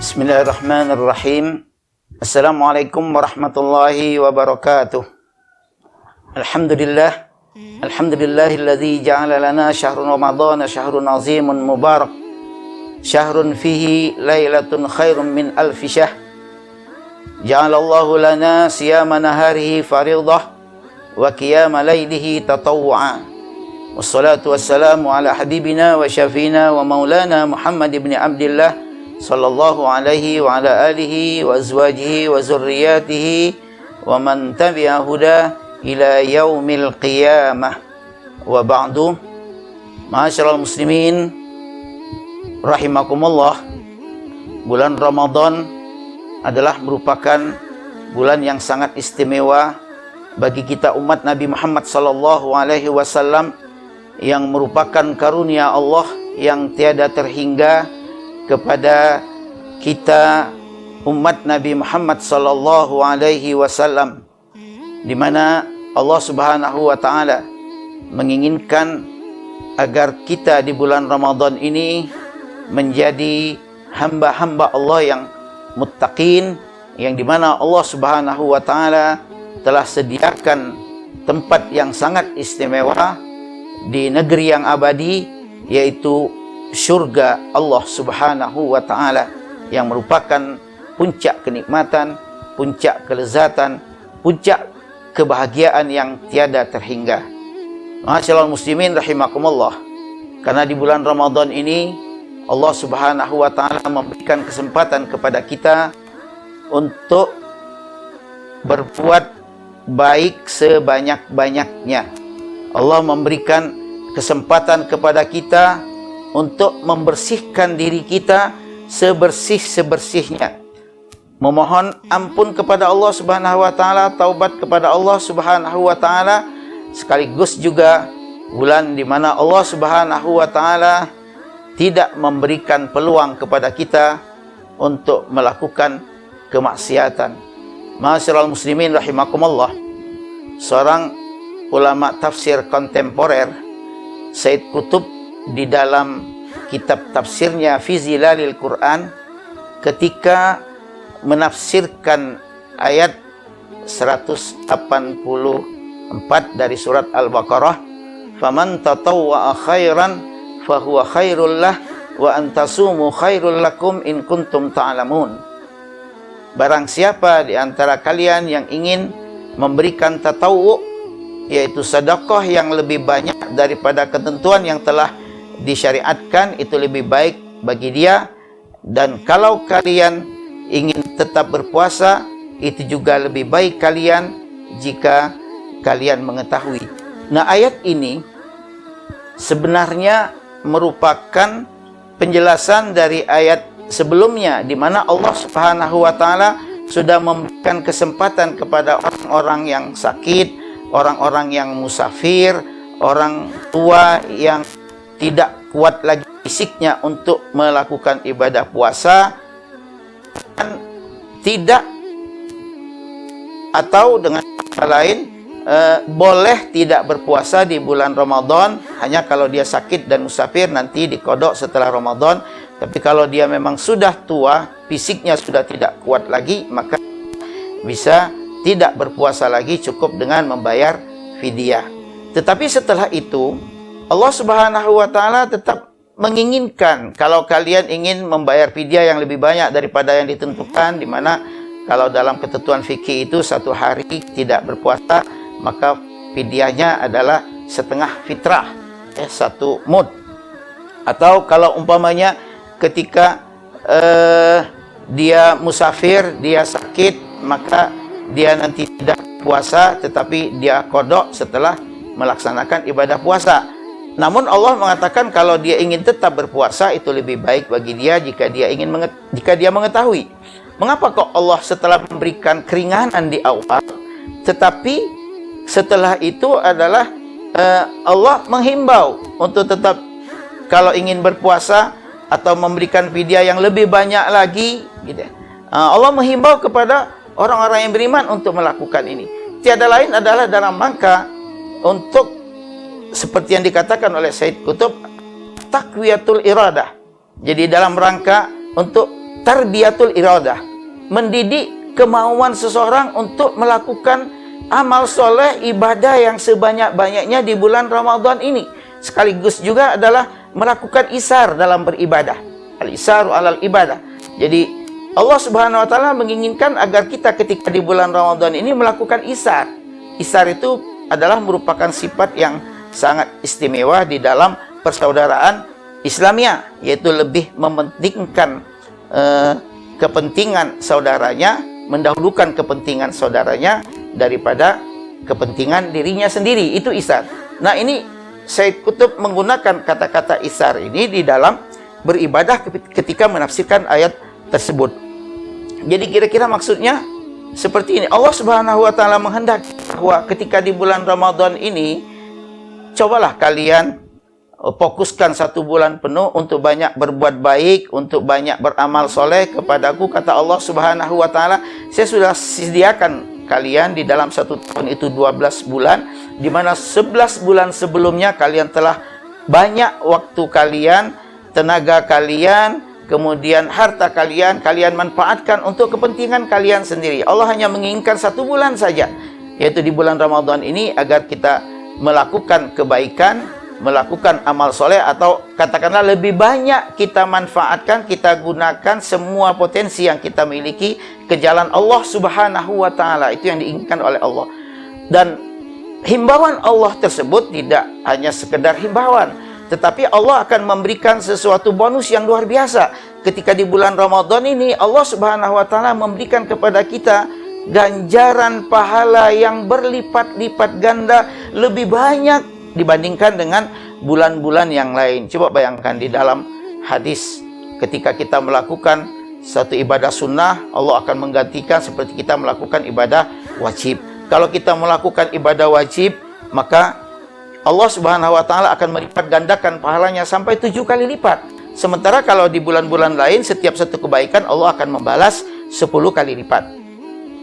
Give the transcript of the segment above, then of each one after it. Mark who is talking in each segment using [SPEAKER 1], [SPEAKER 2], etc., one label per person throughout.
[SPEAKER 1] Bismillahirrahmanirrahim. Assalamualaikum warahmatullahi wabarakatuh. Alhamdulillahilladzi ja'ala lana syahrun ramadhana syahrun azimun mubarak. Syahrun fihi lailatun khairum min alfi syahr. Ja'alallahu lana siyama naharihi faridah wa qiyama lailihi tatawwu'a. Wassalatu wassalamu ala habibina wa syafina wa maulana Muhammad ibn Abdillah sallallahu alaihi wa ala alihi wa azwajihi wa zurriyatihi wa man tabi'a huda ila yaumil qiyamah. Wa ba'du. Ma'asyiral muslimin rahimakumullah. Bulan Ramadan adalah merupakan bulan yang sangat istimewa bagi kita umat Nabi Muhammad sallallahu alaihi wasallam, yang merupakan karunia Allah yang tiada terhingga kepada kita umat Nabi Muhammad sallallahu alaihi wasallam, di mana Allah Subhanahu wa taala menginginkan agar kita di bulan Ramadan ini menjadi hamba-hamba Allah yang muttaqin, yang di mana Allah Subhanahu wa taala telah sediakan tempat yang sangat istimewa di negeri yang abadi, yaitu surga Allah Subhanahu wa ta'ala, yang merupakan puncak kenikmatan, puncak kelezatan, puncak kebahagiaan yang tiada terhingga. Ma'asyiral muslimin rahimakumullah. Karena di bulan Ramadan ini Allah Subhanahu wa ta'ala memberikan kesempatan kepada kita untuk berbuat baik sebanyak-banyaknya. Allah memberikan kesempatan kepada kita untuk membersihkan diri kita sebersih-sebersihnya, memohon ampun kepada Allah Subhanahu wa taala, taubat kepada Allah Subhanahu wa taala, sekaligus juga bulan di mana Allah Subhanahu wa taala tidak memberikan peluang kepada kita untuk melakukan kemaksiatan. Ma'asyiral muslimin rahimakumullah. Seorang ulama tafsir kontemporer, Said Qutb, di dalam kitab tafsirnya Fi Zilalil Quran, ketika menafsirkan ayat 184 dari surat Al-Baqarah, faman tatawwa'a khairan fahuwa khairul lah wa antasumu khairul lakum in kuntum ta'lamun. Barang siapa di antara kalian yang ingin memberikan tatawwu', yaitu sedekah yang lebih banyak daripada ketentuan yang telah disyariatkan, itu lebih baik bagi dia. Dan kalau kalian ingin tetap berpuasa, itu juga lebih baik kalian jika kalian mengetahui. Nah, ayat ini sebenarnya merupakan penjelasan dari ayat sebelumnya, di mana Allah Subhanahu wa taala sudah memberikan kesempatan kepada orang-orang yang sakit, orang-orang yang musafir, orang tua yang tidak kuat lagi fisiknya untuk melakukan ibadah puasa, dan tidak, atau dengan kata lain, boleh tidak berpuasa di bulan Ramadan hanya kalau dia sakit dan musafir, nanti dikodok setelah Ramadan. Tapi kalau dia memang sudah tua, fisiknya sudah tidak kuat lagi, maka bisa tidak berpuasa lagi, cukup dengan membayar fidyah. Tetapi setelah itu Allah Subhanahu wa taala tetap menginginkan kalau kalian ingin membayar fidyah yang lebih banyak daripada yang ditentukan, di mana kalau dalam ketentuan fikih itu satu hari tidak berpuasa, maka fidyahnya adalah setengah fitrah, satu mud. Atau kalau umpamanya ketika dia musafir, dia sakit, maka dia nanti tidak puasa, tetapi dia kodok setelah melaksanakan ibadah puasa. Namun Allah mengatakan kalau dia ingin tetap berpuasa, itu lebih baik bagi dia jika dia mengetahui. Mengapa kok Allah setelah memberikan keringanan di awal, tetapi setelah itu adalah Allah menghimbau untuk tetap, kalau ingin berpuasa atau memberikan fidyah yang lebih banyak lagi, gitu. Allah menghimbau kepada orang-orang yang beriman untuk melakukan ini. Tiada lain adalah dalam rangka untuk, seperti yang dikatakan oleh Said Qutb, takwiyatul iradah. Jadi dalam rangka untuk tarbiyatul iradah, mendidik kemauan seseorang untuk melakukan amal soleh, ibadah yang sebanyak-banyaknya di bulan Ramadan ini. Sekaligus juga adalah melakukan isar dalam beribadah. Al-isaru alal ibadah. Jadi Allah Subhanahu wa taala menginginkan agar kita ketika di bulan Ramadan ini melakukan isar. Isar itu adalah merupakan sifat yang sangat istimewa di dalam persaudaraan Islamiyah, yaitu lebih mementingkan kepentingan saudaranya, mendahulukan kepentingan saudaranya daripada kepentingan dirinya sendiri. Itu isar. Nah, ini Sayyid Qutb menggunakan kata-kata isar ini di dalam beribadah ketika menafsirkan ayat tersebut. Jadi kira-kira maksudnya seperti ini. Allah Subhanahu wa taala menghendaki bahwa ketika di bulan Ramadan ini, cobalah kalian fokuskan 1 bulan penuh untuk banyak berbuat baik, untuk banyak beramal soleh kepadaku. Kata Allah Subhanahu wa taala, saya sudah sediakan kalian di dalam 1 tahun itu 12 bulan, di mana 11 bulan sebelumnya kalian telah banyak waktu kalian, tenaga kalian, kemudian harta kalian manfaatkan untuk kepentingan kalian sendiri. Allah hanya menginginkan 1 bulan saja, yaitu di bulan Ramadan ini, agar kita melakukan kebaikan, melakukan amal soleh, atau katakanlah lebih banyak kita manfaatkan, kita gunakan semua potensi yang kita miliki ke jalan Allah Subhanahu wa taala. Itu yang diinginkan oleh Allah. Dan himbauan Allah tersebut tidak hanya sekedar himbauan, tetapi Allah akan memberikan sesuatu bonus yang luar biasa. Ketika di bulan Ramadan ini, Allah Subhanahu wa taala memberikan kepada kita ganjaran pahala yang berlipat-lipat ganda, lebih banyak dibandingkan dengan bulan-bulan yang lain. Coba bayangkan di dalam hadis, ketika kita melakukan satu ibadah sunnah, Allah akan menggantikan seperti kita melakukan ibadah wajib. Kalau kita melakukan ibadah wajib, maka Allah Subhanahu wa taala akan melipat gandakan pahalanya sampai 7 kali lipat. Sementara kalau di bulan-bulan lain, setiap satu kebaikan Allah akan membalas 10 kali lipat.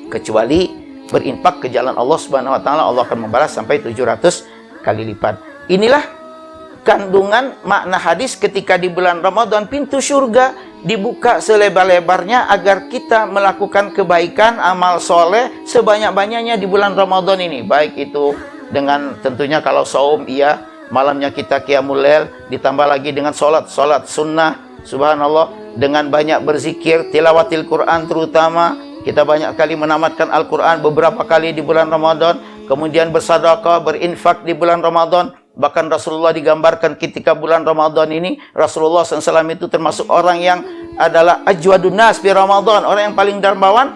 [SPEAKER 1] Kecuali berinfak ke jalan Allah Subhanahu wa taala, Allah akan membalas sampai 700 kali lipat. Inilah kandungan makna hadis ketika di bulan Ramadan pintu surga dibuka selebar-lebarnya agar kita melakukan kebaikan, amal soleh sebanyak-banyaknya di bulan Ramadan ini. Baik itu dengan tentunya kalau saum, iya, malamnya kita qiyamul lail, ditambah lagi dengan sholat sunnah, subhanallah, dengan banyak berzikir, tilawatil Quran terutama, kita banyak kali menamatkan Al-Quran beberapa kali di bulan Ramadan, kemudian bersedekah, berinfak di bulan Ramadan. Bahkan Rasulullah digambarkan ketika bulan Ramadan ini, Rasulullah SAW itu termasuk orang yang adalah ajwadun nas di Ramadan, orang yang paling dermawan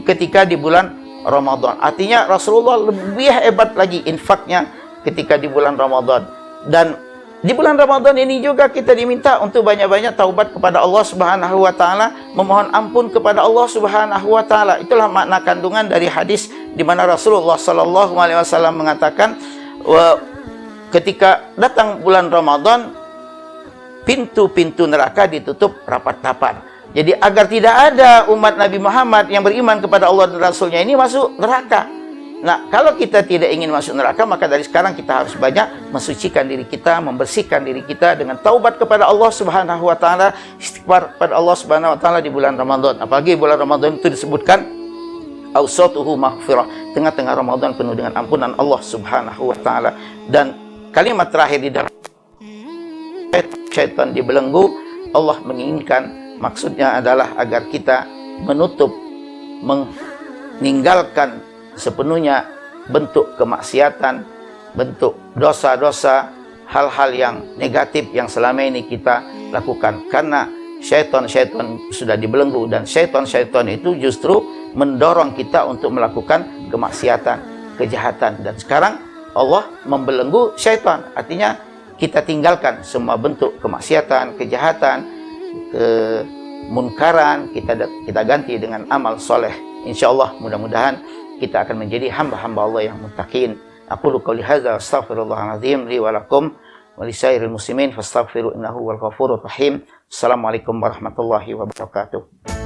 [SPEAKER 1] ketika di bulan Ramadan. Artinya Rasulullah lebih hebat lagi infaknya ketika di bulan Ramadan. Dan di bulan Ramadan ini juga kita diminta untuk banyak-banyak taubat kepada Allah Subhanahu wa taala, memohon ampun kepada Allah Subhanahu wa taala. Itulah makna kandungan dari hadis di mana Rasulullah sallallahu alaihi wasallam mengatakan, ketika datang bulan Ramadan, pintu-pintu neraka ditutup rapat-rapat. Jadi agar tidak ada umat Nabi Muhammad yang beriman kepada Allah dan Rasulnya ini masuk neraka. Nah, kalau kita tidak ingin masuk neraka, maka dari sekarang kita harus banyak mensucikan diri kita, membersihkan diri kita dengan taubat kepada Allah Subhanahu wa taala, istighfar kepada Allah Subhanahu wa taala di bulan Ramadan. Apalagi bulan Ramadan itu disebutkan awsatuhu maghfirah, tengah-tengah Ramadan penuh dengan ampunan Allah Subhanahu wa taala. Dan kalimat terakhir di dalam syaitan dibelenggu, Allah menginginkan, maksudnya adalah agar kita menutup, meninggalkan sepenuhnya bentuk kemaksiatan, bentuk dosa-dosa, hal-hal yang negatif yang selama ini kita lakukan. Karena syaitan sudah dibelenggu, dan syaitan itu justru mendorong kita untuk melakukan kemaksiatan, kejahatan. Dan sekarang Allah membelenggu syaitan, artinya kita tinggalkan semua bentuk kemaksiatan, kejahatan, kemunkaran, kita ganti dengan amal soleh. Insyaallah, mudah-mudahan kita akan menjadi hamba-hamba Allah yang muttaqin. Aqulu qouli hadza astaghfirullahalazim li wa lakum wa lisairil muslimin fastaghfiru innahu wal ghafurur rahim. Assalamualaikum warahmatullahi wabarakatuh.